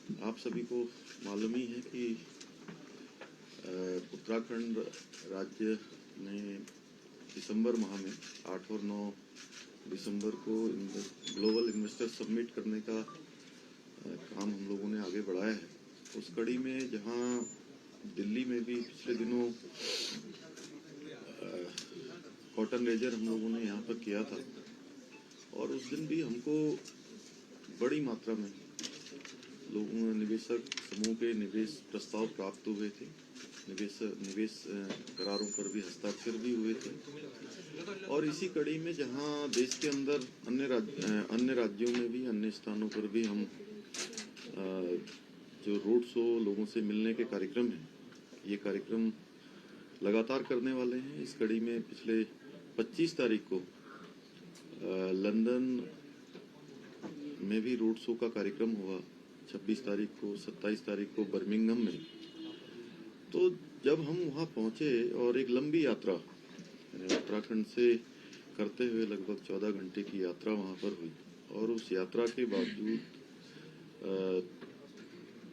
आप सभी को मालूम ही है कि उत्तराखंड राज्य में दिसंबर माह में 8 और 9 दिसंबर को ग्लोबल इन्वेस्टर सबमिट करने का काम हम लोगों ने आगे बढ़ाया है। उस कड़ी में जहां दिल्ली में भी पिछले दिनों कॉटन रेजर हम लोगों ने यहाँ पर किया था और उस दिन भी हमको बड़ी मात्रा में लोगों निवेशक समूह के निवेश प्रस्ताव प्राप्त हुए थे। निवेश करारों पर भी हस्ताक्षर भी हुए थे और इसी कड़ी में जहां देश के अंदर अन्य राज्यों में भी अन्य स्थानों पर भी हम जो रोड शो लोगों से मिलने के कार्यक्रम हैं, ये कार्यक्रम लगातार करने वाले हैं। इस कड़ी में पिछले 25 तारीख को लंदन में भी रोड शो का कार्यक्रम हुआ, 26 तारीख को, 27 तारीख को बर्मिंघम में। तो जब हम वहाँ पहुँचे और एक लंबी यात्रा उत्तराखंड से करते हुए लगभग 14 घंटे की यात्रा वहाँ पर हुई और उस यात्रा के बावजूद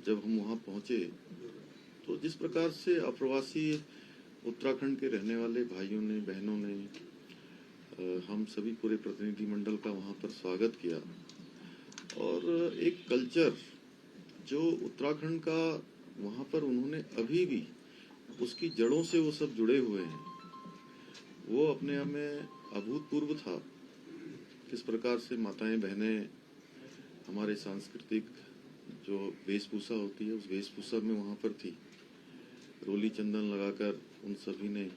जब हम वहाँ पहुँचे तो जिस प्रकार से अप्रवासी उत्तराखंड के रहने वाले भाइयों ने, बहनों ने, हम सभी पूरे प्रतिनिधिमंडल का वहाँ पर स्वागत किया और एक कल्चर जो उत्तराखंड का वहाँ पर उन्होंने अभी भी उसकी जड़ों से वो सब जुड़े हुए हैं, वो अपने आप में अभूतपूर्व था। किस प्रकार से माताएं बहनें हमारे सांस्कृतिक जो वेशभूषा होती है उस वेशभूषा में वहाँ पर थी, रोली चंदन लगाकर उन सभी ने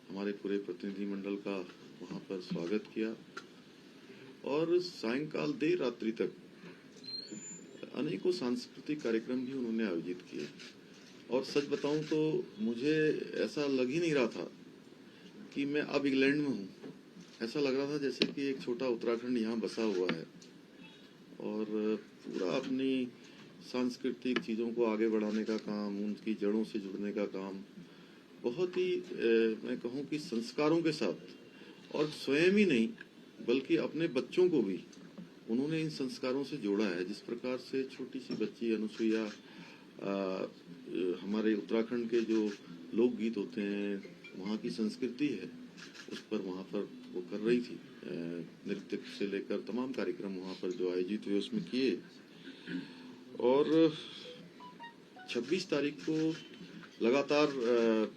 हमारे पूरे प्रतिनिधिमंडल का वहाँ पर स्वागत किया और सायंकाल देर रात्रि तक अनेकों सांस्कृतिक कार्यक्रम भी उन्होंने आयोजित किए। और सच बताऊं तो मुझे ऐसा लग ही नहीं रहा था कि मैं अब इंग्लैंड में हूँ। ऐसा लग रहा था जैसे कि एक छोटा उत्तराखंड यहाँ बसा हुआ है और पूरा अपनी सांस्कृतिक चीज़ों को आगे बढ़ाने का काम, उनकी जड़ों से जुड़ने का काम बहुत ही मैं कहूँ कि संस्कारों के साथ, और स्वयं ही नहीं बल्कि अपने बच्चों को भी उन्होंने इन संस्कारों से जोड़ा है। जिस प्रकार से छोटी सी बच्ची अनुसुईया हमारे उत्तराखंड के जो लोकगीत होते हैं, वहाँ की संस्कृति है, उस पर वहाँ पर वो कर रही थी। नृत्य से लेकर तमाम कार्यक्रम वहाँ पर जो आयोजित हुए उसमें किए। और 26 तारीख को लगातार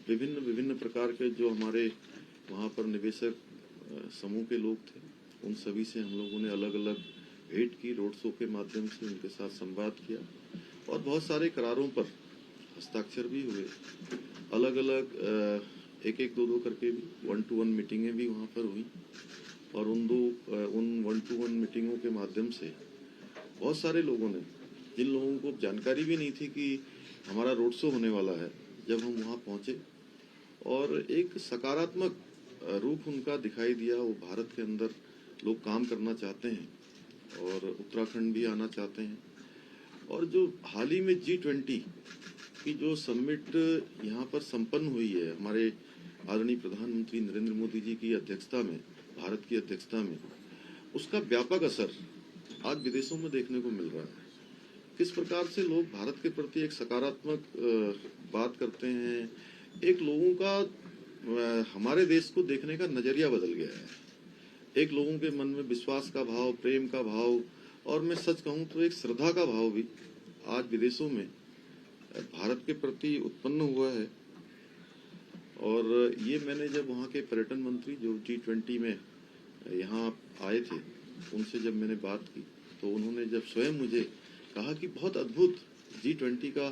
विभिन्न प्रकार के जो हमारे वहाँ पर निवेशक समूह के लोग थे, उन सभी से हम लोगों ने अलग अलग भेंट की, रोड शो के माध्यम से उनके साथ संवाद किया और बहुत सारे करारों पर हस्ताक्षर भी हुए। अलग अलग एक दो करके भी 1-to-1 मीटिंगें भी वहाँ पर हुई और उन 1-to-1 मीटिंगों के माध्यम से बहुत सारे लोगों ने, जिन लोगों को जानकारी भी नहीं थी कि हमारा रोड शो होने वाला है, जब हम वहाँ पहुँचे और एक सकारात्मक रूप उनका दिखाई दिया। वो भारत के अंदर लोग काम करना चाहते हैं और उत्तराखंड भी आना चाहते हैं। और जो हाल ही में G20 की जो समिट यहाँ पर संपन्न हुई है हमारे आदरणीय प्रधानमंत्री नरेंद्र मोदी जी की अध्यक्षता में, भारत की अध्यक्षता में, उसका व्यापक असर आज विदेशों में देखने को मिल रहा है। किस प्रकार से लोग भारत के प्रति एक सकारात्मक बात करते हैं, एक लोगों का हमारे देश को देखने का नजरिया बदल गया है। एक लोगों के मन में विश्वास का भाव, प्रेम का भाव और मैं सच कहूँ तो एक श्रद्धा का भाव भी आज विदेशों में भारत के प्रति उत्पन्न हुआ है। और ये मैंने जब वहाँ के पर्यटन मंत्री जो G20 में यहाँ आए थे, उनसे जब मैंने बात की तो उन्होंने जब स्वयं मुझे कहा कि बहुत अद्भुत G20 का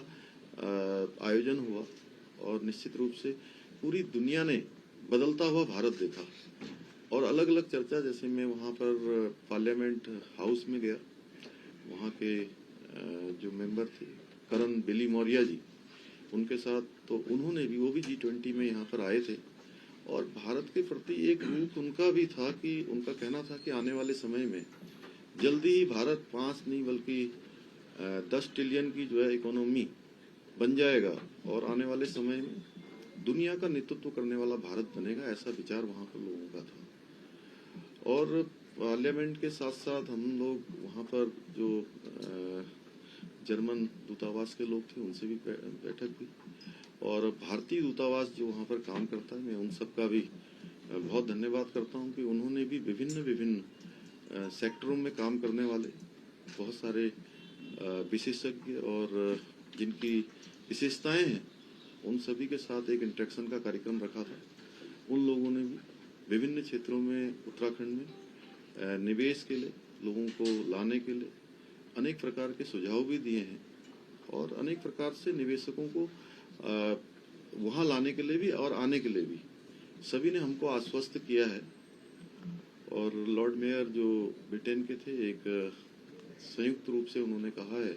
आयोजन हुआ और निश्चित रूप से पूरी दुनिया ने बदलता हुआ भारत देखा। और अलग अलग चर्चा, जैसे मैं वहाँ पर पार्लियामेंट हाउस में गया, वहाँ के जो मेंबर थे करण बिली मौर्या जी, उनके साथ, तो उन्होंने भी, वो भी G20 में यहाँ पर आए थे और भारत के प्रति एक रूप उनका भी था कि उनका कहना था कि आने वाले समय में जल्दी ही भारत 5 नहीं बल्कि 10 ट्रिलियन की जो है इकोनॉमी बन जाएगा और आने वाले समय में दुनिया का नेतृत्व करने वाला भारत बनेगा, ऐसा विचार वहाँ पर लोगों का था। और पार्लियामेंट के साथ साथ हम लोग वहाँ पर जो जर्मन दूतावास के लोग थे, उनसे भी बैठक हुई। और भारतीय दूतावास जो वहाँ पर काम करता है, मैं उन सब का भी बहुत धन्यवाद करता हूँ कि उन्होंने भी विभिन्न सेक्टरों में काम करने वाले बहुत सारे विशेषज्ञ और जिनकी विशेषताएं हैं, उन सभी के साथ एक इंटरेक्शन का कार्यक्रम रखा था। उन लोगों ने भी विभिन्न क्षेत्रों में उत्तराखंड में निवेश के लिए, लोगों को लाने के लिए अनेक प्रकार के सुझाव भी दिए हैं और अनेक प्रकार से निवेशकों को वहाँ लाने के लिए भी और आने के लिए भी सभी ने हमको आश्वस्त किया है। और लॉर्ड मेयर जो ब्रिटेन के थे, एक संयुक्त रूप से उन्होंने कहा है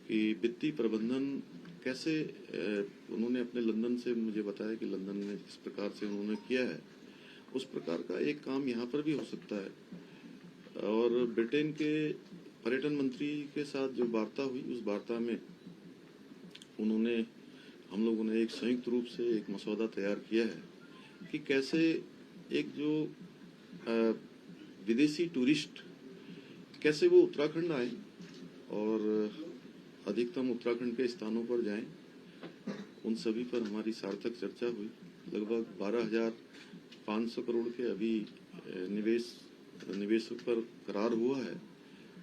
कि वित्तीय प्रबंधन कैसे, उन्होंने अपने लंदन से मुझे बताया कि लंदन में जिस प्रकार से उन्होंने किया है उस प्रकार का एक काम यहाँ पर भी हो सकता है। और ब्रिटेन के पर्यटन मंत्री के साथ जो वार्ता हुई, उस वार्ता में हम लोगों ने एक संयुक्त रूप से एक मसौदा तैयार किया है कि कैसे एक जो विदेशी टूरिस्ट कैसे वो उत्तराखंड आए और अधिकतम उत्तराखंड के स्थानों पर जाएं। उन सभी पर हमारी सार्थक चर्चा हुई। लगभग 12,500 करोड़ के अभी निवेशों पर करार हुआ है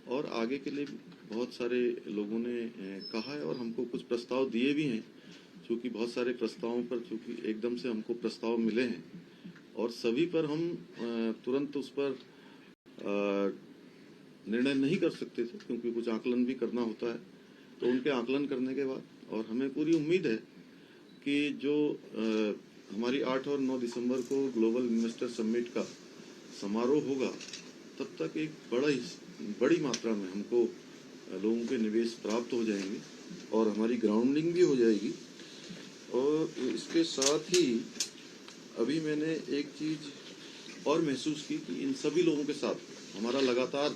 और आगे के लिए बहुत सारे लोगों ने कहा है और हमको कुछ प्रस्ताव दिए भी हैं। चूँकि बहुत सारे प्रस्तावों पर चूँकि एकदम से हमको प्रस्ताव मिले हैं और सभी पर हम तुरंत उस पर निर्णय नहीं कर सकते थे, क्योंकि कुछ आकलन भी करना होता है। तो उनके आकलन करने के बाद और हमें पूरी उम्मीद है कि जो हमारी 8 और 9 दिसंबर को ग्लोबल इन्वेस्टर समिट का समारोह होगा, तब तक एक बड़ी मात्रा में हमको लोगों के निवेश प्राप्त हो जाएंगे और हमारी ग्राउंडिंग भी हो जाएगी। और इसके साथ ही अभी मैंने एक चीज और महसूस की कि इन सभी लोगों के साथ हमारा लगातार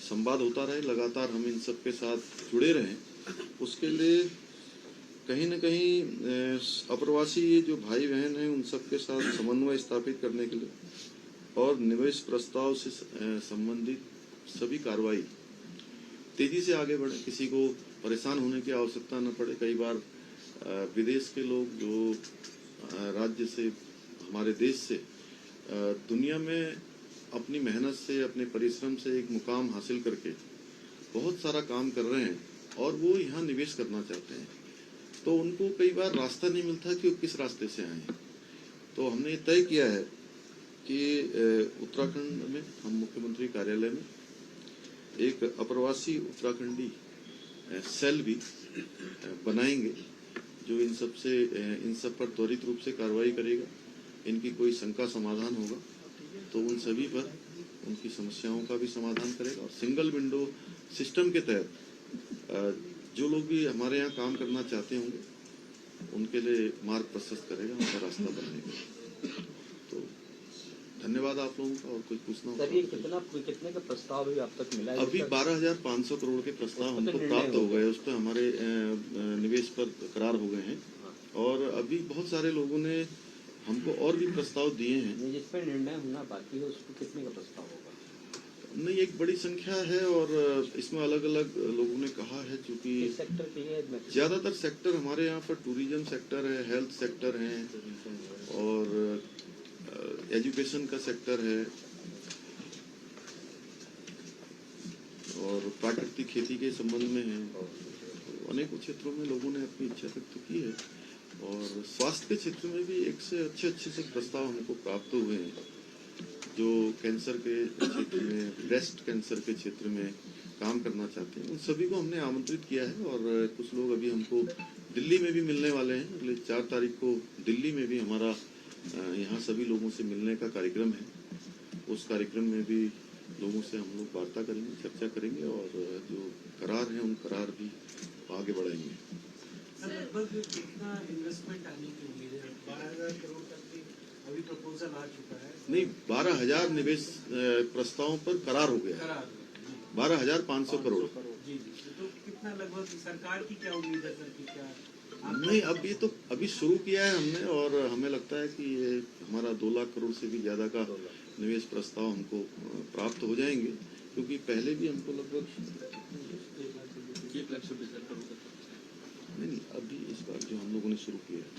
संवाद होता रहे, लगातार हम इन सब के साथ जुड़े रहें। उसके लिए कहीं न कहीं अप्रवासी ये जो भाई बहन हैं, उन सब के साथ समन्वय स्थापित करने के लिए और निवेश प्रस्ताव से संबंधित सभी कार्रवाई तेजी से आगे बढ़े, किसी को परेशान होने की आवश्यकता न पड़े। कई बार विदेश के लोग जो राज्य से, हमारे देश से दुनिया में अपनी मेहनत से, अपने परिश्रम से एक मुकाम हासिल करके बहुत सारा काम कर रहे हैं और वो यहाँ निवेश करना चाहते हैं, तो उनको कई बार रास्ता नहीं मिलता कि वो किस रास्ते से आए। तो हमने तय किया है कि उत्तराखंड में हम मुख्यमंत्री कार्यालय में एक अप्रवासी उत्तराखंडी सेल भी बनाएंगे जो इन सब पर त्वरित रूप से कार्रवाई करेगा। इनकी कोई शंका समाधान होगा तो उन सभी पर उनकी समस्याओं का भी समाधान करेगा। और सिंगल विंडो सिस्टम के तहत जो लोग भी हमारे यहाँ काम करना चाहते होंगे उनके लिए मार्ग प्रशस्त करेगा, उनका रास्ता बनाएगा। तो धन्यवाद आप लोगों का। और कुछ पूछना सर, ये कितने का प्रस्ताव अभी आप तक मिला है? अभी 12,500 करोड़ के प्रस्ताव हमको प्राप्त हो गए, उस पर हमारे निवेश पर करार हो गए हैं। और अभी बहुत सारे लोगों ने हमको और भी प्रस्ताव दिए हैं। जिस पर निर्णय होना बाकी है उसको कितने का प्रस्ताव होगा? नहीं, एक बड़ी संख्या है और इसमें अलग अलग लोगों ने कहा है, चूंकि सेक्टर के लिए ज्यादातर सेक्टर हमारे यहाँ पर टूरिज्म सेक्टर है, हेल्थ सेक्टर है और एजुकेशन का सेक्टर है और प्राकृतिक खेती के संबंध में है। तो अनेकों क्षेत्रों में लोगों ने अपनी इच्छा व्यक्त की है और स्वास्थ्य के क्षेत्र में भी एक से अच्छे से प्रस्ताव हमको प्राप्त हुए हैं। जो कैंसर के क्षेत्र में, ब्रेस्ट कैंसर के क्षेत्र में काम करना चाहते हैं, उन सभी को हमने आमंत्रित किया है। और कुछ लोग अभी हमको दिल्ली में भी मिलने वाले हैं। अगले 4 तारीख को दिल्ली में भी हमारा यहाँ सभी लोगों से मिलने का कार्यक्रम है। उस कार्यक्रम में भी लोगों से हम लोग वार्ता करेंगे, चर्चा करेंगे और जो करार हैं उन करार भी आगे बढ़ाएंगे। लगभग कितना इन्वेस्टमेंट आने की उम्मीद है? 12,000 करोड़ तक भी अभी प्रपोजल आ चुका है। नहीं, 12,000 निवेश प्रस्तावों पर करार हो गया है। 12,500 करोड़। जी, तो कितना लगभग सरकार की क्या उम्मीद है सर? की क्या नहीं, अब ये तो अभी शुरू किया है हमने और हमें लगता है कि ये हमारा 2 लाख करोड़ से भी ज्यादा का निवेश प्रस्ताव हमको प्राप्त हो जाएंगे, क्योंकि पहले भी हमको लगभग नहीं अभी इस बार जो हम लोगों ने शुरू किया है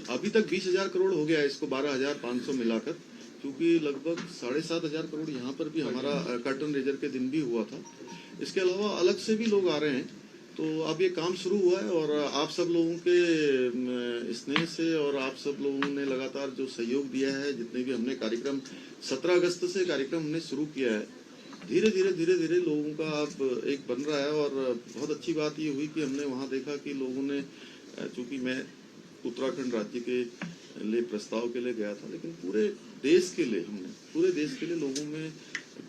अभी तक 20,000 करोड़ हो गया है, इसको 12,500 मिलाकर, क्योंकि लगभग 7,500 करोड़ यहाँ पर भी हमारा कर्टन रेजर के दिन भी हुआ था। इसके अलावा अलग से भी लोग आ रहे हैं, तो अब ये काम शुरू हुआ है और आप सब लोगों के स्नेह से और आप सब लोगों ने लगातार जो सहयोग दिया है, जितने भी हमने कार्यक्रम 17 अगस्त से कार्यक्रम हमने शुरू किया है, धीरे धीरे लोगों का अब एक बन रहा है। और बहुत अच्छी बात ये हुई कि हमने वहाँ देखा कि लोगों ने, चूंकि मैं उत्तराखंड राज्य के लिए प्रस्ताव के लिए गया था, लेकिन पूरे देश के लिए लोगों में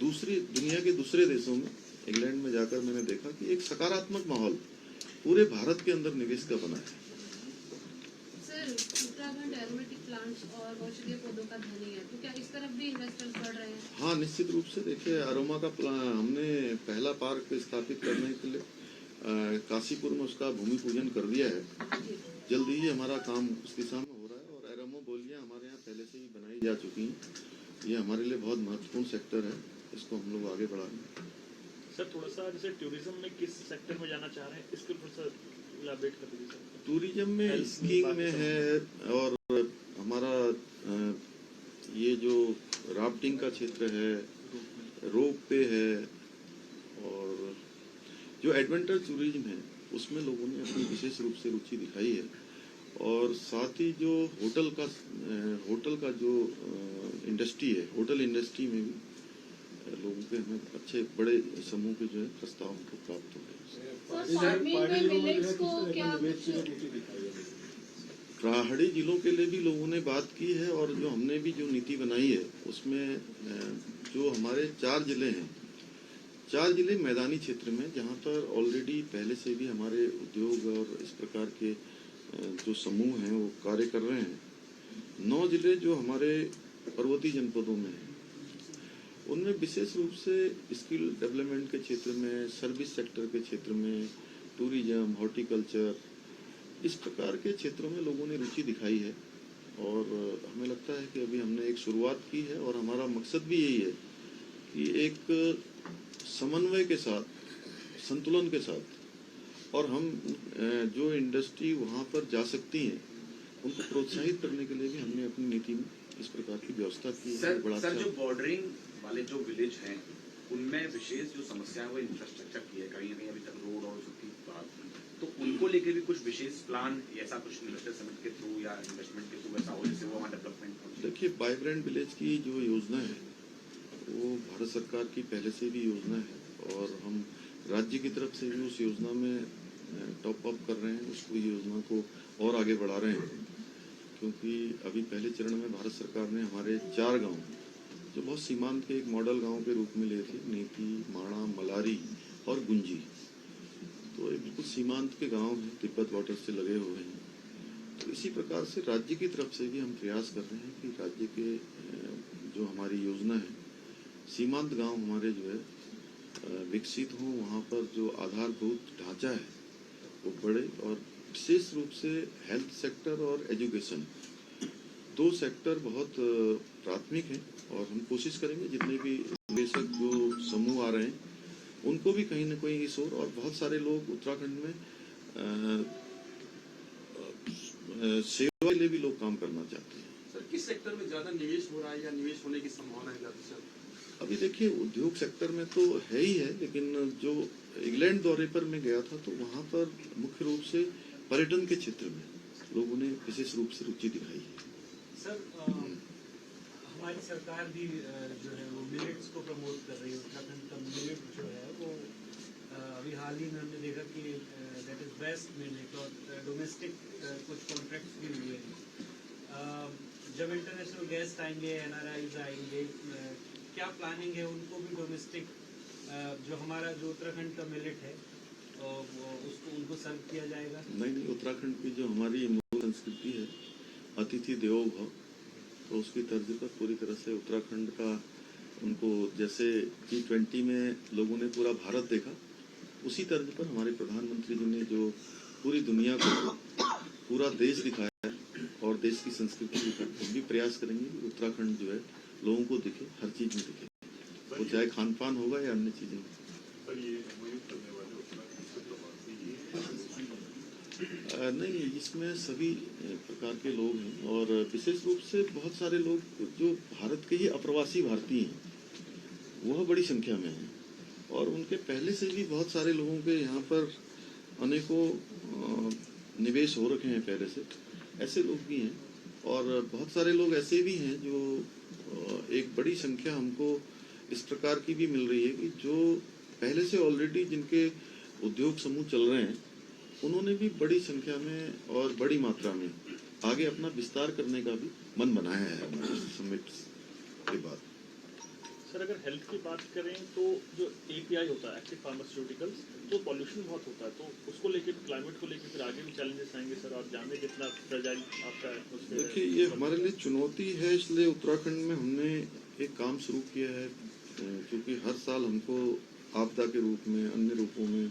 दुनिया के दूसरे देशों में, इंग्लैंड में जाकर मैंने देखा कि एक सकारात्मक माहौल पूरे भारत के अंदर निवेश का बना है। सर, उत्तराखंड एरोमेटिक प्लांट्स और औषधीय पौधों का धनी है, तो क्या इस तरफ भी इन्वेस्टर्स बढ़ रहे हैं? हाँ, निश्चित रूप से। देखिए, अरोमा का हमने पहला पार्क स्थापित करने के लिए काशीपुर में उसका भूमि पूजन कर दिया है। जल्दी ही हमारा काम उस दिशा में हो रहा है और एरोमा बोलियां हमारे यहाँ पहले से ही बनाई जा चुकी हैं। ये हमारे लिए बहुत महत्वपूर्ण सेक्टर है, इसको हम लोग आगे बढ़ाएंगे। सर, थोड़ा सा जैसे टूरिज्म में किस सेक्टर में जाना चाह रहे हैं, इसको थोड़ा सा इलाबोरेट कर दीजिए सर। टूरिज्म में स्कीइंग में है और हमारा ये जो राफ्टिंग का क्षेत्र है, रोप पे है, और जो एडवेंचर टूरिज्म है उसमें लोगों ने अपनी विशेष रूप से रुचि दिखाई है। और साथ ही जो होटल का जो इंडस्ट्री है, होटल इंडस्ट्री में भी लोगों के हमें अच्छे बड़े समूह के जो है प्रस्ताव हमको प्राप्त हो गए। पहाड़ी जिलों के लिए भी लोगों ने बात की है और जो हमने भी जो नीति बनाई है उसमें जो हमारे 4 जिले हैं, 4 जिले मैदानी क्षेत्र में, जहाँ पर ऑलरेडी पहले से भी हमारे उद्योग और इस प्रकार के जो समूह हैं वो कार्य कर रहे हैं। 9 जिले जो हमारे पर्वतीय जनपदों में हैं, उनमें विशेष रूप से स्किल डेवलपमेंट के क्षेत्र में, सर्विस सेक्टर के क्षेत्र में, टूरिज्म, हॉर्टिकल्चर, इस प्रकार के क्षेत्रों में लोगों ने रुचि दिखाई है। और हमें लगता है कि अभी हमने एक शुरुआत की है और हमारा मकसद भी यही है कि एक समन्वय के साथ, संतुलन के साथ, और हम जो इंडस्ट्री वहाँ पर जा सकती हैं उनको प्रोत्साहित करने के लिए भी हमने अपनी नीति में इस प्रकार की व्यवस्था की है। सर, जो बॉर्डरिंग वाले जो विलेज हैं उनमें विशेष जो समस्या है वो इंफ्रास्ट्रक्चर की है, कहीं ना कहीं अभी तक रोड और उसकी बात, तो उनको लेके भी कुछ विशेष प्लान, ऐसा कुछ इन्वेस्टर समिट के थ्रू या इन्वेस्टमेंट के थ्रू ऐसा हो जिससे वो हमारा डेवलपमेंट हो? देखिए, वाइब्रेंट विलेज की जो योजना है वो भारत सरकार की पहले से भी योजना है और हम राज्य की तरफ से भी उस योजना में टॉप अप कर रहे हैं, उसको योजना को और आगे बढ़ा रहे हैं। क्योंकि अभी पहले चरण में भारत सरकार ने हमारे 4 गांव जो बहुत सीमांत के एक मॉडल गांव के रूप में लिए थे, नीति, माणा, मलारी और गुंजी, तो ये बिल्कुल सीमांत के गांव हैं, तिब्बत बॉर्डर से लगे हुए हैं। तो इसी प्रकार से राज्य की तरफ से भी हम प्रयास कर रहे हैं कि राज्य के जो हमारी योजना है, सीमांत गांव हमारे जो है विकसित हों, वहाँ पर जो आधारभूत ढांचा है वो बढ़े, और विशेष रूप से हेल्थ सेक्टर और एजुकेशन, 2 सेक्टर बहुत प्राथमिक हैं। और हम कोशिश करेंगे जितने भी निवेशक जो समूह आ रहे हैं उनको भी कहीं न कहीं इस और बहुत सारे लोग उत्तराखंड में सेवा के लिए भी लोग काम करना चाहते हैं। सर, किस सेक्टर में ज्यादा निवेश हो रहा है या निवेश होने की संभावना है ज्यादा सर? अभी देखिए, उद्योग सेक्टर में तो है ही है, लेकिन जो इंग्लैंड दौरे पर मैं गया था तो वहाँ पर मुख्य रूप से पर्यटन के क्षेत्र में लोगों ने विशेष रूप से रुचि दिखाई है। सर, हमारी सरकार भी जो है वो मिलेट्स को प्रमोट कर रही है। उत्तराखंड का मिलेट जो है वो अभी हाल ही में हमने देखा कि दैट इज बेस्ट मिलेट, और डोमेस्टिक कुछ कॉन्ट्रैक्ट्स भी हुए हैं। जब इंटरनेशनल गेस्ट आएंगे, NRIs आएंगे, क्या प्लानिंग है उनको भी डोमेस्टिक जो हमारा जो उत्तराखंड का मिलेट है उसको उनको सर्व किया जाएगा? नहीं, उत्तराखंड की जो हमारी मूल संस्कृति है, अतिथि देवो भव, तो उसकी तर्ज पर पूरी तरह से उत्तराखंड का उनको, जैसे G20 में लोगों ने पूरा भारत देखा, उसी तर्ज पर हमारे प्रधानमंत्री जी ने जो पूरी दुनिया को पूरा देश दिखाया है और देश की संस्कृति दिखाई, हम भी प्रयास करेंगे कि उत्तराखंड जो है लोगों को दिखे, हर चीज में दिखे, वो चाहे खान पान होगा या अन्य चीजें। पर ये MOU करने वाले उत्तराखंड से प्रवासी नहीं, इसमें सभी प्रकार के लोग हैं और विशेष रूप से बहुत सारे लोग जो भारत के ही अप्रवासी भारतीय हैं, वह बड़ी संख्या में हैं और उनके पहले से भी बहुत सारे लोगों के यहाँ पर अनेकों निवेश हो रखे हैं पहले से, ऐसे लोग भी हैं और बहुत सारे लोग ऐसे भी हैं जो एक बड़ी संख्या हमको इस प्रकार की भी मिल रही है कि जो पहले से ऑलरेडी जिनके उद्योग समूह चल रहे हैं, उन्होंने भी बड़ी संख्या में और बड़ी मात्रा में आगे अपना विस्तार करने का भी मन बनाया है हमारे समिट के बाद। सर अगर हेल्थ की बात करें तो जो API होता है, एक्टिव फार्मास्यूटिकल्स, तो पॉल्यूशन बहुत होता है, तो उसको लेके, क्लाइमेट को लेके फिर आगे भी चैलेंजेस आएंगे सर, और जाने कितना फ्रेजाइल आपका एटमॉस्फेयर है। देखिए, ये हमारे लिए चुनौती है, इसलिए उत्तराखंड में हमने एक काम शुरू किया है, क्योंकि हर साल हमको आपदा के रूप में, अन्य रूपों में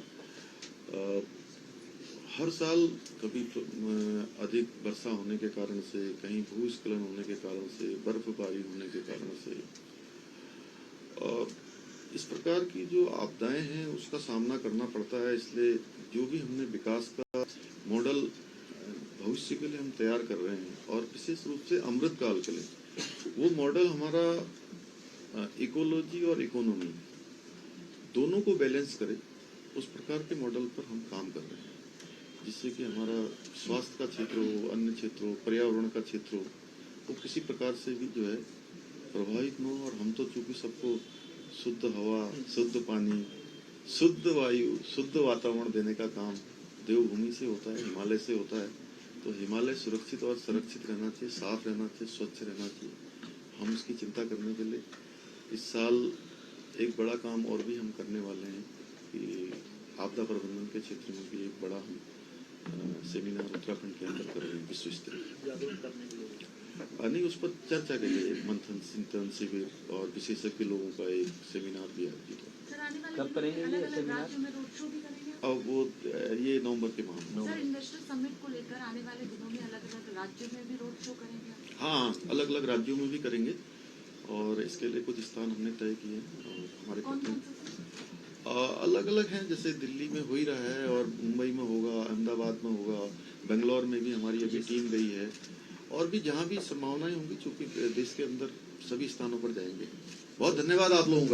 हर साल कभी अधिक वर्षा होने के कारण से, कहीं भूस्खलन होने के कारण से, बर्फबारी होने के कारण से, और इस प्रकार की जो आपदाएं हैं उसका सामना करना पड़ता है। इसलिए जो भी हमने विकास का मॉडल भविष्य के लिए हम तैयार कर रहे हैं और विशेष रूप से अमृत काल के लिए, वो मॉडल हमारा इकोलॉजी और इकोनॉमी दोनों को बैलेंस करे, उस प्रकार के मॉडल पर हम काम कर रहे हैं, जिससे कि हमारा स्वास्थ्य का क्षेत्र हो, अन्य क्षेत्र हो, पर्यावरण का क्षेत्र हो, वो किसी प्रकार से भी जो है प्रभावित न हो। और हम तो चूंकि सबको शुद्ध हवा, शुद्ध पानी, शुद्ध वायु, शुद्ध वातावरण देने का काम देवभूमि से होता है, हिमालय से होता है, तो हिमालय सुरक्षित और संरक्षित रहना चाहिए, साफ रहना चाहिए, स्वच्छ रहना चाहिए। हम उसकी चिंता करने के लिए इस साल एक बड़ा काम और भी हम करने वाले हैं कि आपदा प्रबंधन के क्षेत्र में भी एक बड़ा हम सेमिनार उत्तराखंड के अंदर कर रहे हैं, विश्व स्तरीय। नहीं, उस पर चर्चा के लिए एक मंथन, चिंतन शिविर और विशेषज्ञ लोगों का एक सेमिनार भी आयोजित हो। कब करेंगे ये सेमिनार? और वो ये नवंबर के माह में। सर, इन्वेस्टर समिट को लेकर आने वाले दिनों में अलग-अलग राज्यों में भी रोड शो करेंगे? हाँ, अलग अलग राज्यों में भी करेंगे और इसके लिए कुछ स्थान हमने तय किए हैं और हमारे अलग अलग हैं, जैसे दिल्ली में हो ही रहा है और मुंबई में होगा, अहमदाबाद में होगा, बेंगलोर में भी हमारी अभी टीम गई है और भी जहाँ भी संभावनाएं होंगी, चूंकि देश के अंदर सभी स्थानों पर जाएंगे। बहुत धन्यवाद आप लोगों का।